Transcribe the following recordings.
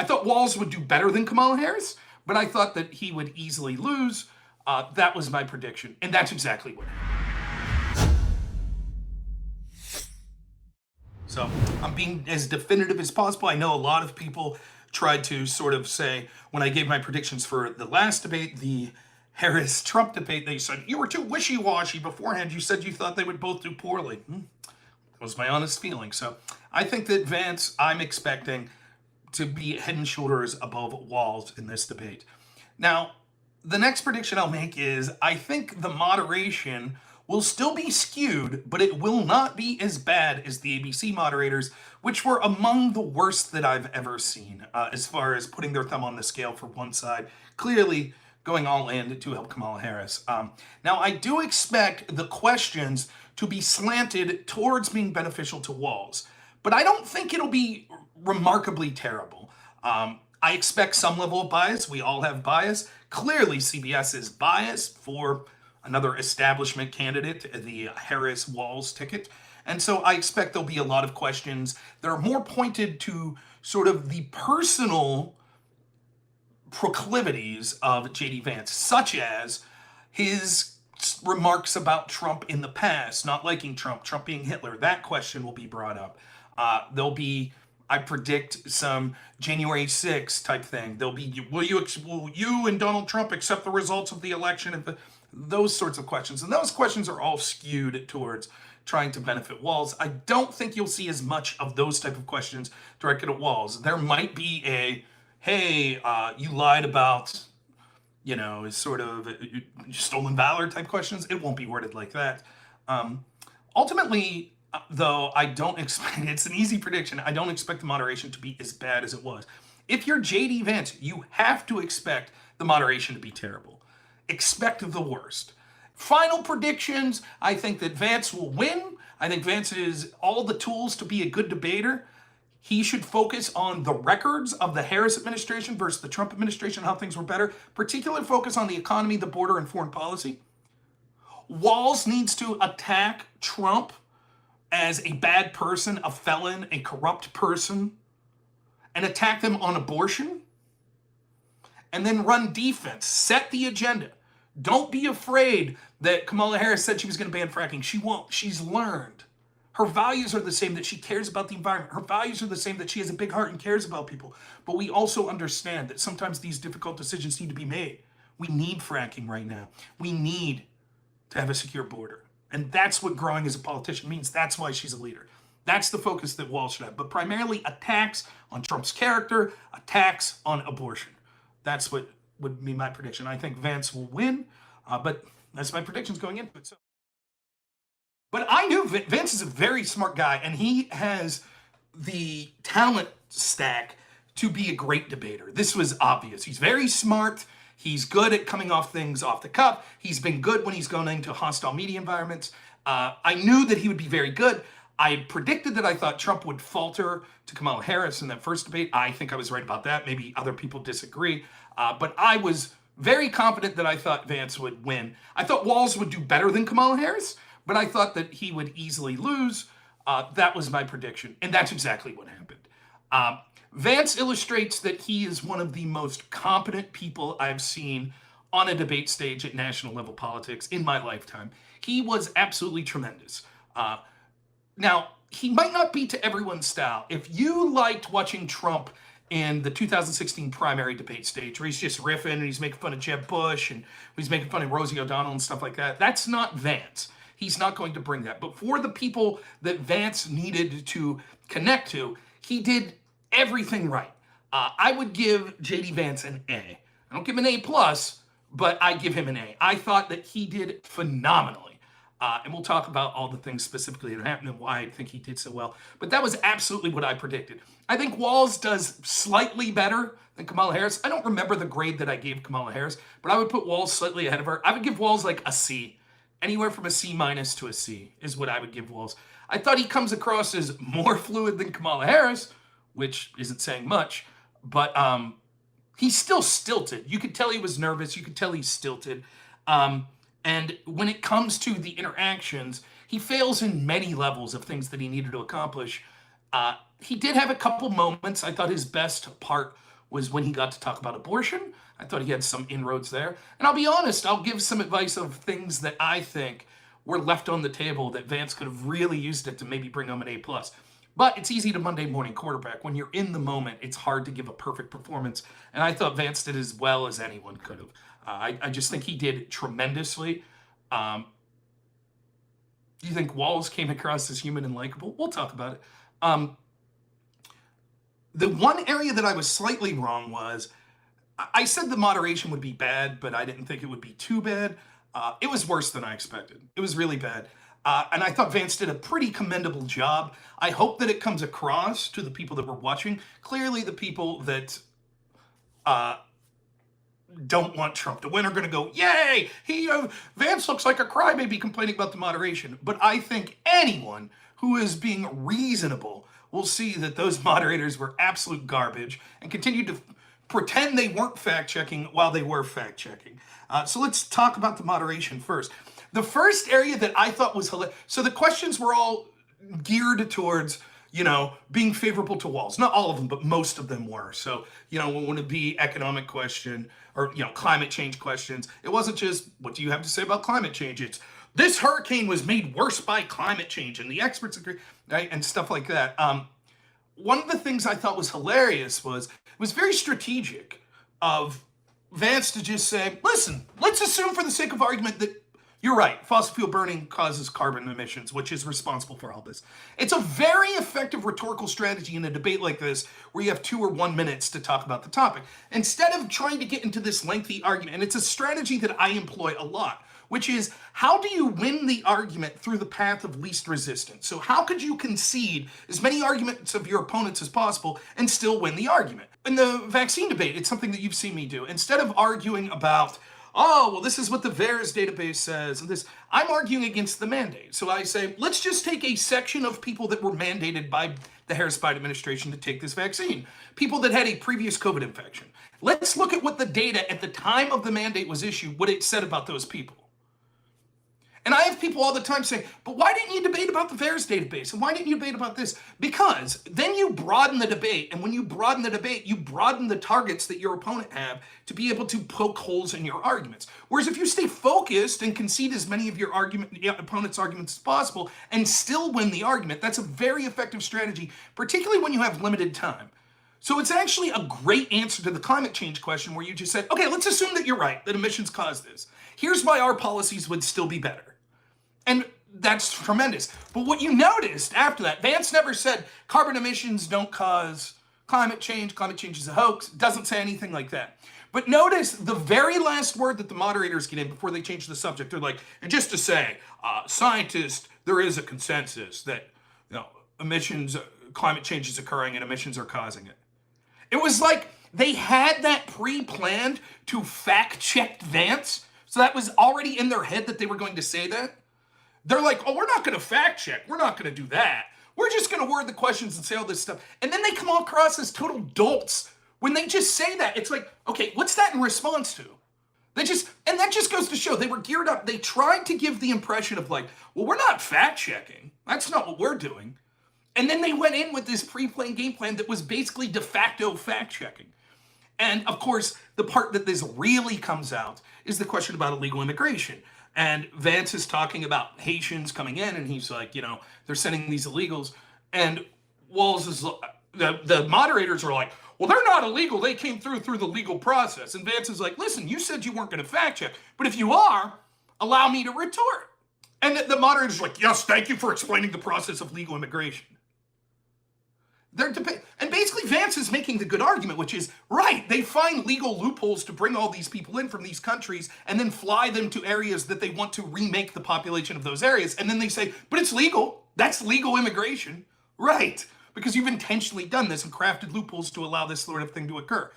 I thought Walz would do better than Kamala Harris, but I thought that he would easily lose. That was my prediction, and that's exactly what happened. So I'm being as definitive as possible. I know a lot of people tried to sort of say, when I gave my predictions for the last debate, the Harris-Trump debate, they said, you were too wishy-washy beforehand. You said you thought they would both do poorly. That was my honest feeling. So I think that Vance, I'm expecting to be head and shoulders above Walz in this debate. Now, the next prediction I'll make is I think the moderation will still be skewed, but it will not be as bad as the ABC moderators, which were among the worst that I've ever seen, as far as putting their thumb on the scale for one side, clearly going all in to help Kamala Harris. Now, I do expect the questions to be slanted towards being beneficial to Walz, but I don't think it'll be remarkably terrible. I expect some level of bias. We all have bias. Clearly, CBS is biased for another establishment candidate, the Harris-Walz ticket. And so I expect there'll be a lot of questions that are more pointed to sort of the personal proclivities of J.D. Vance, such as his remarks about Trump in the past, not liking Trump, Trump being Hitler. That question will be brought up. There'll be, I predict, some January 6th type thing. There'll be, will you and Donald Trump accept the results of the election? Those sorts of questions. And those questions are all skewed towards trying to benefit Walz. I don't think you'll see as much of those type of questions directed at Walz. There might be a, hey, you lied about, you know, sort of stolen valor type questions. It won't be worded like that. Ultimately, though, I don't expect, it's an easy prediction, I don't expect the moderation to be as bad as it was. If you're J.D. Vance, you have to expect the moderation to be terrible. Expect the worst. Final predictions, I think that Vance will win. I think Vance has all the tools to be a good debater. He should focus on the records of the Harris administration versus the Trump administration, how things were better, particularly focus on the economy, the border, and foreign policy. Walz needs to attack Trump as a bad person, a felon, a corrupt person, and attack them on abortion, and then run defense, set the agenda. Don't be afraid that Kamala Harris said she was going to ban fracking. She won't. She's learned. Her values are the same, that she cares about the environment. Her values are the same, that she has a big heart and cares about people. But we also understand that sometimes these difficult decisions need to be made. We need fracking right now. We need to have a secure border. And that's what growing as a politician means. That's why she's a leader. That's the focus that Walz should have. But primarily attacks on Trump's character, attacks on abortion. That's what would be my prediction. I think Vance will win, but that's my predictions going into it. But I knew Vance is a very smart guy, and he has the talent stack to be a great debater. This was obvious. He's very smart. He's good at coming off things off the cuff. He's been good when he's gone into hostile media environments. I knew that he would be very good. I predicted that I thought Trump would falter to Kamala Harris in that first debate. I think I was right about that. Maybe other people disagree. But I was very confident that I thought Vance would win. I thought Walz would do better than Kamala Harris, but I thought that he would easily lose. That was my prediction, and that's exactly what happened. Vance illustrates that he is one of the most competent people I've seen on a debate stage at national level politics in my lifetime. He was absolutely tremendous. Now, he might not be to everyone's style. If you liked watching Trump in the 2016 primary debate stage, where he's just riffing and he's making fun of Jeb Bush and he's making fun of Rosie O'Donnell and stuff like that, that's not Vance. He's not going to bring that. But for the people that Vance needed to connect to, he did everything right. I would give J.D. Vance an A. I don't give him an A+, but I give him an A. I thought that he did phenomenally. And we'll talk about all the things specifically that happened and why I think he did so well. But that was absolutely what I predicted. I think Walz does slightly better than Kamala Harris. I don't remember the grade that I gave Kamala Harris, but I would put Walz slightly ahead of her. I would give Walz like a C. Anywhere from a C- to a C is what I would give Walz. I thought he comes across as more fluid than Kamala Harris, which isn't saying much, but he's still stilted. You could tell he was nervous. You could tell he's stilted. And when it comes to the interactions, he fails in many levels of things that he needed to accomplish. He did have a couple moments. I thought his best part was when he got to talk about abortion. I thought he had some inroads there. And I'll be honest, I'll give some advice of things that I think were left on the table that Vance could have really used it to maybe bring home an A+. But it's easy to Monday morning quarterback. When you're in the moment, it's hard to give a perfect performance. And I thought Vance did as well as anyone could have. I just think he did tremendously. Do you think Walls came across as human and likable? We'll talk about it. The one area that I was slightly wrong was, I said the moderation would be bad, but I didn't think it would be too bad. It was worse than I expected. It was really bad. And I thought Vance did a pretty commendable job. I hope that it comes across to the people that were watching. Clearly, the people that don't want Trump to win are going to go, yay, Vance looks like a crybaby complaining about the moderation. But I think anyone who is being reasonable will see that those moderators were absolute garbage and continued to pretend they weren't fact-checking while they were fact-checking. So let's talk about the moderation first. The first area that I thought was hilarious, so the questions were all geared towards, being favorable to Walls. Not all of them, but most of them were. So, would it be economic question or, climate change questions? It wasn't just, what do you have to say about climate change? It's, this hurricane was made worse by climate change, and the experts agree, right? And stuff like that. One of the things I thought was hilarious was, it was very strategic of Vance to just say, listen, let's assume for the sake of argument that you're right, fossil fuel burning causes carbon emissions, which is responsible for all this. It's a very effective rhetorical strategy in a debate like this, where you have 2 or 1 minutes to talk about the topic, instead of trying to get into this lengthy argument. And it's a strategy that I employ a lot, which is, how do you win the argument through the path of least resistance? So how could you concede as many arguments of your opponents as possible and still win the argument? In the vaccine debate, it's something that you've seen me do. Instead of arguing about, oh, well, this is what the VAERS database says, and this, I'm arguing against the mandate. So I say, let's just take a section of people that were mandated by the Harris-Biden administration to take this vaccine. People that had a previous COVID infection. Let's look at what the data at the time of the mandate was issued, what it said about those people. And I have people all the time saying, but why didn't you debate about the VAERS database? And why didn't you debate about this? Because then you broaden the debate. And when you broaden the debate, you broaden the targets that your opponent have to be able to poke holes in your arguments. Whereas if you stay focused and concede as many of your opponent's arguments as possible and still win the argument, that's a very effective strategy, particularly when you have limited time. So it's actually a great answer to the climate change question, where you just said, okay, let's assume that you're right, that emissions cause this. Here's why our policies would still be better. And that's tremendous. But what you noticed after that, Vance never said carbon emissions don't cause climate change is a hoax. It doesn't say anything like that. But notice the very last word that the moderators get in before they change the subject. They're like, and just to say, scientists, there is a consensus that climate change is occurring and emissions are causing it. It was like they had that pre-planned to fact-check Vance. So that was already in their head that they were going to say that. They're like, oh, we're not going to fact check. We're not going to do that. We're just going to word the questions and say all this stuff. And then they come across as total dolts when they just say that. It's like, okay, what's that in response to? And that just goes to show they were geared up. They tried to give the impression of like, well, we're not fact checking. That's not what we're doing. And then they went in with this pre-planned game plan that was basically de facto fact checking. And of course, the part that this really comes out is the question about illegal immigration. And Vance is talking about Haitians coming in, and he's like, they're sending these illegals. And Walls is, the moderators are like, well, they're not illegal. They came through the legal process. And Vance is like, listen, you said you weren't going to fact check, but if you are, allow me to retort. And the moderator's are like, yes, thank you for explaining the process of legal immigration. And basically Vance is making the good argument, which is, right, they find legal loopholes to bring all these people in from these countries and then fly them to areas that they want to remake the population of those areas. And then they say, but it's legal. That's legal immigration. Right, because you've intentionally done this and crafted loopholes to allow this sort of thing to occur.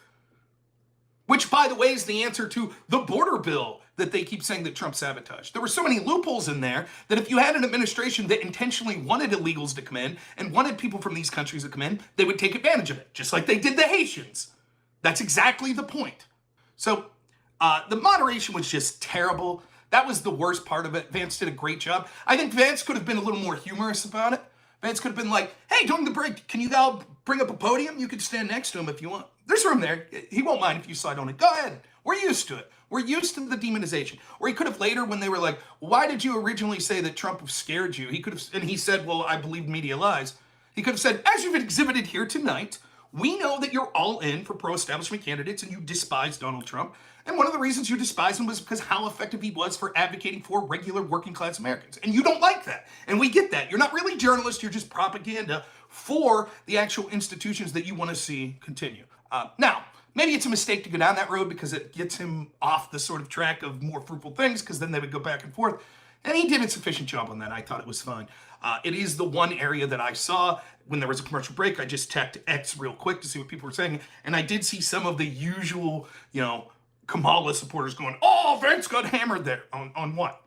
Which, by the way, is the answer to the border bill that they keep saying that Trump sabotaged. There were so many loopholes in there that if you had an administration that intentionally wanted illegals to come in and wanted people from these countries to come in, they would take advantage of it, just like they did the Haitians. That's exactly the point. So the moderation was just terrible. That was the worst part of it. Vance did a great job. I think Vance could have been a little more humorous about it, Vance could have been like, hey, during the break, can you all bring up a podium? You could stand next to him if you want. There's room there. He won't mind if you slide on it. Go ahead. We're used to it. We're used to the demonization. Or he could have later, when they were like, why did you originally say that Trump scared you? He could have, and he said, well, I believe media lies. He could have said, as you've exhibited here tonight, we know that you're all in for pro-establishment candidates and you despise Donald Trump. And one of the reasons you despise him was because how effective he was for advocating for regular working class Americans. And you don't like that. And we get that. You're not really journalists. You're just propaganda for the actual institutions that you want to see continue. Now, maybe it's a mistake to go down that road because it gets him off the sort of track of more fruitful things, because then they would go back and forth. And he did a sufficient job on that. I thought it was fine. It is the one area that I saw when there was a commercial break. I just checked X real quick to see what people were saying. And I did see some of the usual, Kamala supporters going, oh, Vance got hammered there. On what?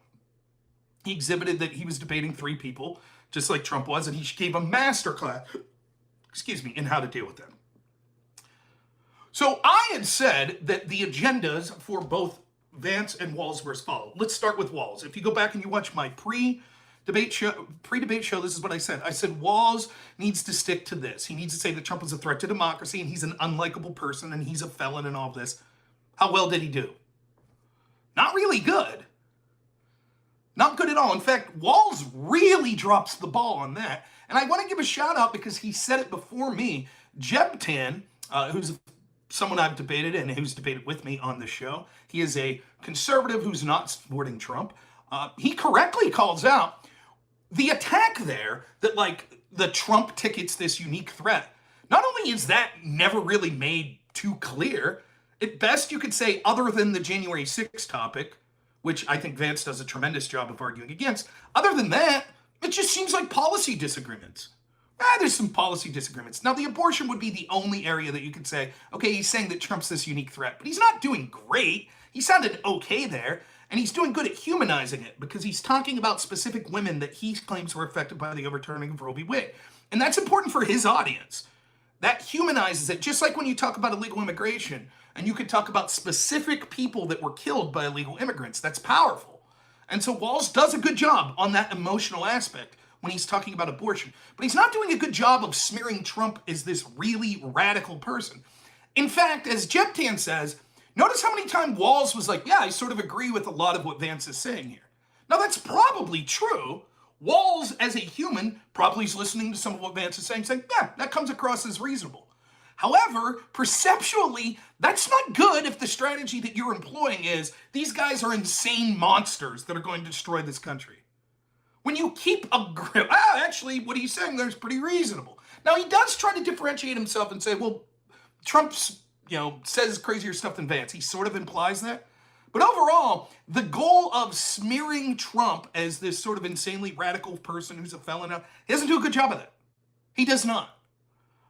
He exhibited that he was debating 3 people, just like Trump was, and he gave a masterclass, in how to deal with them. So I had said that the agendas for both Vance and Walz were as follows. Let's start with Walz. If you go back and you watch my pre-debate show, this is what I said. I said Walz needs to stick to this. He needs to say that Trump is a threat to democracy and he's an unlikable person and he's a felon and all this. How well did he do? Not really good. Not good at all. In fact, Walz really drops the ball on that. And I want to give a shout out because he said it before me. Jeb Tan, who's someone I've debated and who's debated with me on the show. He is a conservative who's not supporting Trump. He correctly calls out the attack there that the Trump ticket's this unique threat. Not only is that never really made too clear, at best you could say other than the January 6th topic, which I think Vance does a tremendous job of arguing against, other than that, it just seems like policy disagreements. There's some policy disagreements. Now, the abortion would be the only area that you could say, okay, he's saying that Trump's this unique threat, but he's not doing great. He sounded okay there, and he's doing good at humanizing it because he's talking about specific women that he claims were affected by the overturning of Roe v. Wade. And that's important for his audience. That humanizes it, just like when you talk about illegal immigration, and you could talk about specific people that were killed by illegal immigrants. That's powerful. And so Walz does a good job on that emotional aspect when he's talking about abortion. But he's not doing a good job of smearing Trump as this really radical person. In fact, as Jeb Tan says, notice how many times Walz was like, yeah, I sort of agree with a lot of what Vance is saying here. Now, that's probably true. Walz, as a human, probably is listening to some of what Vance is saying, yeah, that comes across as reasonable. However, perceptually, that's not good if the strategy that you're employing is these guys are insane monsters that are going to destroy this country. When you keep actually, what he's saying there is pretty reasonable. Now, he does try to differentiate himself and say, well, Trump's, says crazier stuff than Vance. He sort of implies that. But overall, the goal of smearing Trump as this sort of insanely radical person who's a felon, he doesn't do a good job of that. He does not.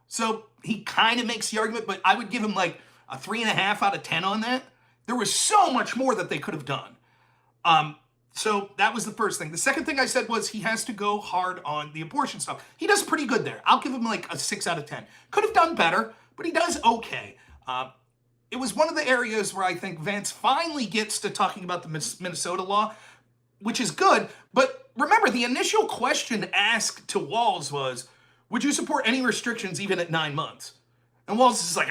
So he kind of makes the argument, but I would give him like a 3.5 out of 10 on that. There was so much more that they could have done. So that was the first thing. The second thing I said was he has to go hard on the abortion stuff. He does pretty good there. I'll give him like a 6 out of 10. Could have done better, but he does okay. It was one of the areas where I think Vance finally gets to talking about the Minnesota law, which is good. But remember, the initial question asked to Walz was, would you support any restrictions even at 9 months? And Walz is like,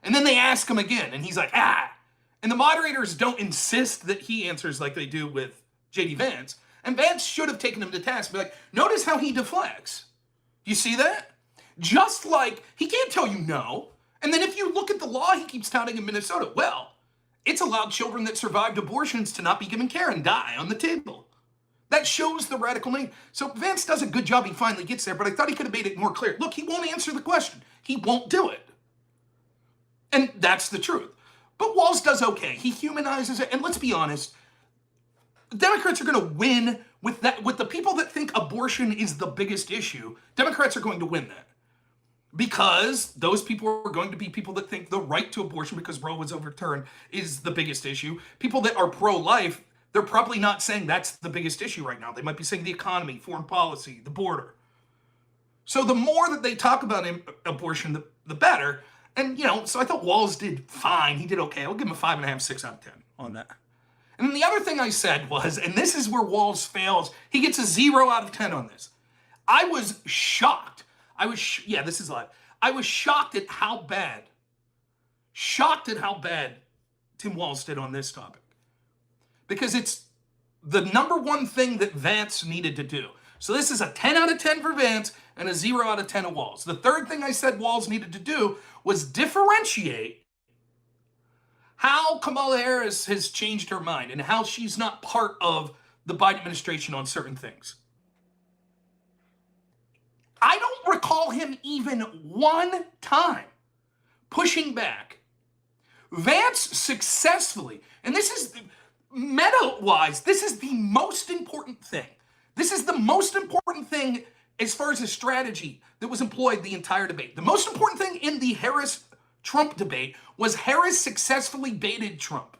And then they ask him again, and he's like, And the moderators don't insist that he answers like they do with J.D. Vance. And Vance should have taken him to task. Be like, notice how he deflects. Do you see that? Just like, he can't tell you no. And then if you look at the law he keeps touting in Minnesota, well, it's allowed children that survived abortions to not be given care and die on the table. That shows the radical name. So Vance does a good job. He finally gets there, but I thought he could have made it more clear. Look, he won't answer the question. He won't do it. And that's the truth. But Walz does okay. He humanizes it. And let's be honest, Democrats are going to win with that. With the people that think abortion is the biggest issue, Democrats are going to win that. Because those people are going to be people that think the right to abortion because Roe was overturned is the biggest issue. People that are pro-life, they're probably not saying that's the biggest issue right now. They might be saying the economy, foreign policy, the border. So the more that they talk about abortion, the better. And, so I thought Walz did fine. He did okay. I'll give him a 5.5, 6 out of 10 on that. And then the other thing I said was, and this is where Walz fails, he gets a 0 out of 10 on this. I was shocked. Yeah, this is live. I was shocked at how bad Tim Walz did on this topic. Because it's the number one thing that Vance needed to do. So this is a 10 out of 10 for Vance and a 0 out of 10 of Walz. The third thing I said Walz needed to do was differentiate how Kamala Harris has changed her mind and how she's not part of the Biden administration on certain things. I don't recall him even one time pushing back. Vance successfully, and this is meta-wise, this is the most important thing. This is the most important thing as far as a strategy that was employed the entire debate. The most important thing in the Harris-Trump debate was Harris successfully baited Trump.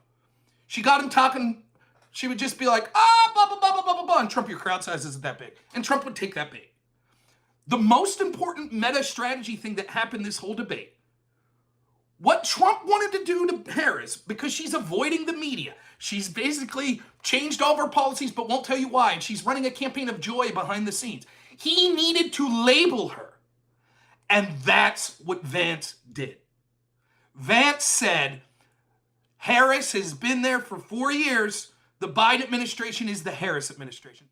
She got him talking, she would just be like, blah, blah, blah, blah, blah, blah, and Trump, your crowd size isn't that big. And Trump would take that bait. The most important meta strategy thing that happened this whole debate, what Trump wanted to do to Harris, because she's avoiding the media, she's basically changed all of her policies but won't tell you why, and she's running a campaign of joy behind the scenes. He needed to label her, and that's what Vance did. Vance said, Harris has been there for 4 years. The Biden administration is the Harris administration.